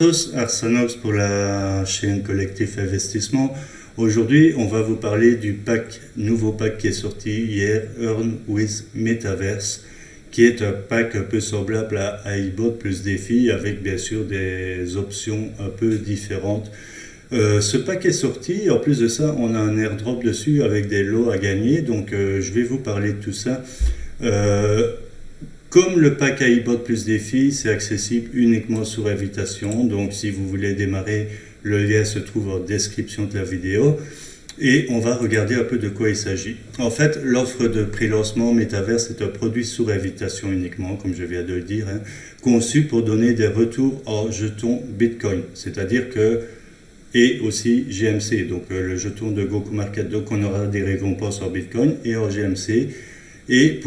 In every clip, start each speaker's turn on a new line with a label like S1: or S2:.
S1: Tous, Arsanox pour la chaîne Collectif Investissement. Aujourd'hui, on va vous parler du nouveau pack qui est sorti hier, Earn with Metaverse, qui est un pack un peu semblable à iBot plus défi, avec bien sûr des options un peu différentes. Ce pack est sorti, en plus de ça, on a un airdrop dessus avec des lots à gagner, donc je vais vous parler de tout ça. Comme le pack iBot plus défi, c'est accessible uniquement sur invitation. Donc si vous voulez démarrer, le lien se trouve en description de la vidéo. Et on va regarder un peu de quoi il s'agit. En fait, l'offre de pré-lancement Metaverse est un produit sur invitation uniquement, comme je viens de le dire, conçu pour donner des retours en jetons Bitcoin. C'est-à-dire que, et aussi GMC, donc le jeton de Goku Market. Donc on aura des récompenses en Bitcoin et en GMC. Et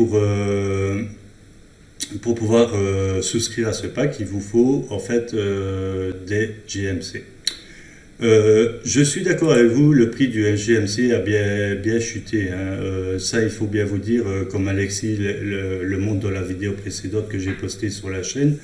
S1: pour pouvoir souscrire à ce pack, il vous faut en fait des GMC. Je suis d'accord avec vous, le prix du GMC a bien chuté. Ça, il faut bien vous dire, comme Alexis le montre dans la vidéo précédente que j'ai postée sur la chaîne,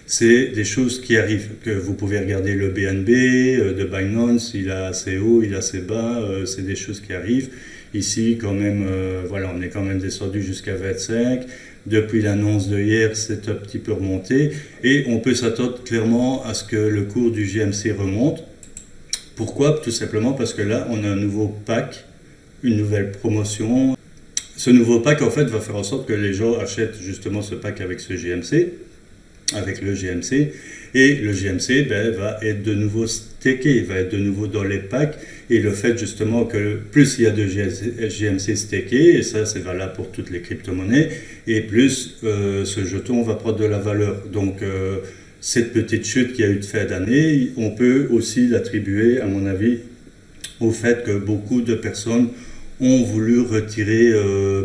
S1: c'est des choses qui arrivent, que vous pouvez regarder le BNB de Binance, il a assez haut, il a assez bas, c'est des choses qui arrivent. Ici, quand même, voilà, on est quand même descendu jusqu'à 25. Depuis l'annonce de hier, c'est un petit peu remonté. Et on peut s'attendre clairement à ce que le cours du GMC remonte. Pourquoi? Tout simplement parce que là, on a un nouveau pack, une nouvelle promotion. Ce nouveau pack, en fait, va faire en sorte que les gens achètent justement ce pack avec ce GMC, avec le GMC. Et le GMC va être de nouveau stacké, va être de nouveau dans les packs. Et le fait justement que plus il y a de GMC stacké, et ça c'est valable pour toutes les crypto-monnaies, et plus ce jeton va prendre de la valeur. Donc cette petite chute qu'il y a eu de fin d'année, on peut aussi l'attribuer, à mon avis, au fait que beaucoup de personnes ont voulu retirer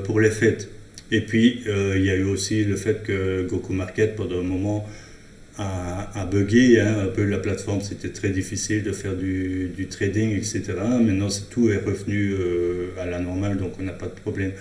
S1: pour les fêtes. Et puis il y a eu aussi le fait que Goku Market, pendant un moment, a bugué, un peu la plateforme, c'était très difficile de faire du trading, etc. Maintenant, tout est revenu à la normale, donc on n'a pas de problème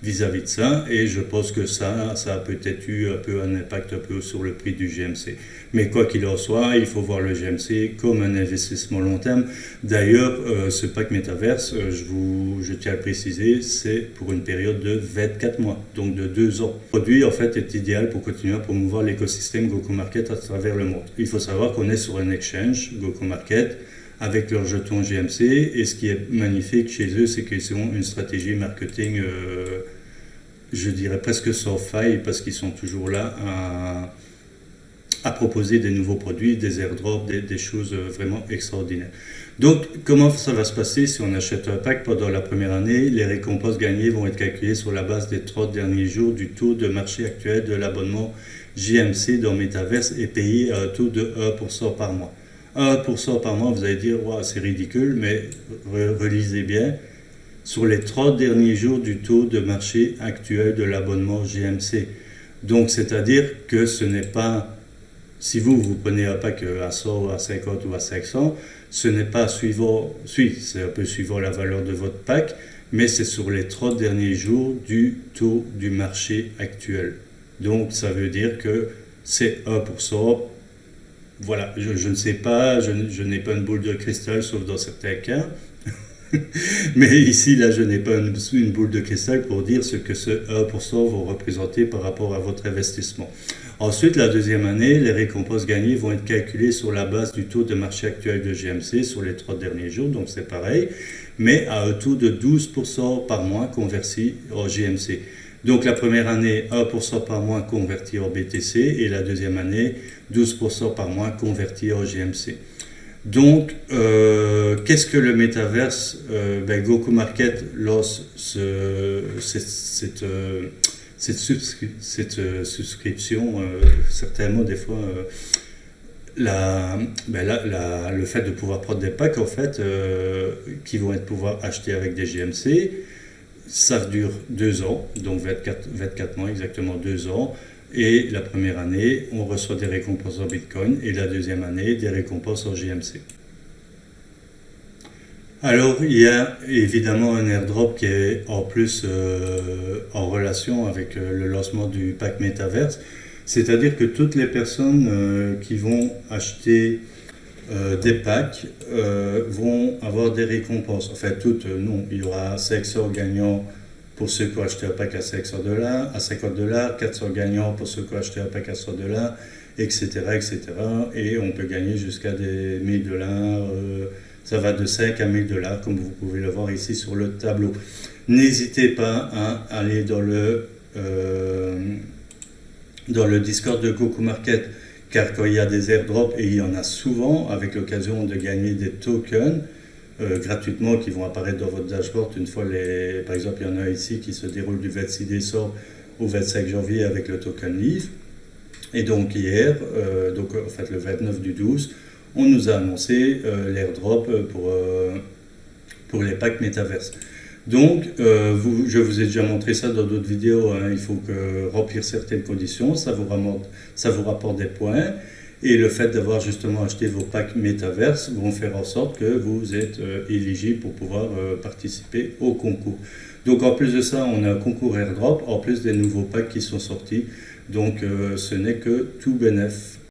S1: vis-à-vis de ça, et je pense que ça a peut-être eu un peu un impact un peu sur le prix du GMC. Mais quoi qu'il en soit, il faut voir le GMC comme un investissement long terme. D'ailleurs, ce pack Metaverse, je tiens à le préciser, c'est pour une période de 24 mois, donc de 2 ans. Le produit, en fait, est idéal pour continuer à promouvoir l'écosystème Goku Market à travers le monde. Il faut savoir qu'on est sur un exchange, Goku Market, avec leur jeton GMC, et ce qui est magnifique chez eux, c'est qu'ils ont une stratégie marketing, je dirais presque sans faille, parce qu'ils sont toujours là à proposer des nouveaux produits, des airdrops, des choses vraiment extraordinaires. Donc, comment ça va se passer si on achète un pack pendant la première année? Les récompenses gagnées vont être calculées sur la base des 30 derniers jours du taux de marché actuel de l'abonnement GMC dans Metaverse et payé à un taux de 1% par mois. 1% par mois, vous allez dire, wow, c'est ridicule, mais relisez bien. Sur les 30 derniers jours du taux de marché actuel de l'abonnement GMC. Donc, c'est-à-dire que ce n'est pas, si vous prenez un pack à 100, à 50 ou à 500, ce n'est pas suivant, c'est un peu suivant la valeur de votre pack, mais c'est sur les 30 derniers jours du taux du marché actuel. Donc, ça veut dire que c'est 1%. Voilà, je ne sais pas, je n'ai pas une boule de cristal, sauf dans certains cas. Mais ici, là, je n'ai pas une boule de cristal pour dire ce que ce 1% va représenter par rapport à votre investissement. Ensuite, la deuxième année, les récompenses gagnées vont être calculées sur la base du taux de marché actuel de GMC sur les 3 derniers jours, donc c'est pareil, mais à un taux de 12% par mois converti en GMC. Donc la première année, 1% par mois converti en BTC, et la deuxième année, 12% par mois converti en GMC. Donc, qu'est-ce que le Metaverse? Goku Market lance cette souscription, certainement des fois, le fait de pouvoir prendre des packs, en fait, qui vont être pouvoir acheter avec des GMC. Ça dure 2 ans, donc 24 mois, exactement 2 ans. Et la première année, on reçoit des récompenses en Bitcoin, et la deuxième année, des récompenses en GMC. Alors, il y a évidemment un airdrop qui est en plus en relation avec le lancement du pack Metaverse. C'est-à-dire que toutes les personnes qui vont acheter des packs vont avoir des récompenses. En fait, toutes, non. Il y aura 500 gagnants pour ceux qui ont acheté un pack à 500 $, à 50 $, 400 gagnants pour ceux qui ont acheté un pack à 100 $, etc., etc. Et on peut gagner jusqu'à des 1000 $. Ça va de 5 à 1000 $, comme vous pouvez le voir ici sur le tableau. N'hésitez pas à aller dans le Discord de GokuMarket, car quand il y a des airdrops, et il y en a souvent, avec l'occasion de gagner des tokens gratuitement qui vont apparaître dans votre dashboard une fois par exemple, il y en a ici qui se déroule du 26 décembre au 25 janvier avec le token Leaf. Et donc hier, en fait le 29 du 12, on nous a annoncé l'airdrop pour les packs Metaverse. Donc, je vous ai déjà montré ça dans d'autres vidéos, hein. Il faut remplir certaines conditions, ça vous rapporte des points. Et le fait d'avoir justement acheté vos packs Metaverse vont faire en sorte que vous êtes éligible pour pouvoir participer au concours. Donc en plus de ça, on a un concours airdrop, en plus des nouveaux packs qui sont sortis. Donc ce n'est que tout bénef.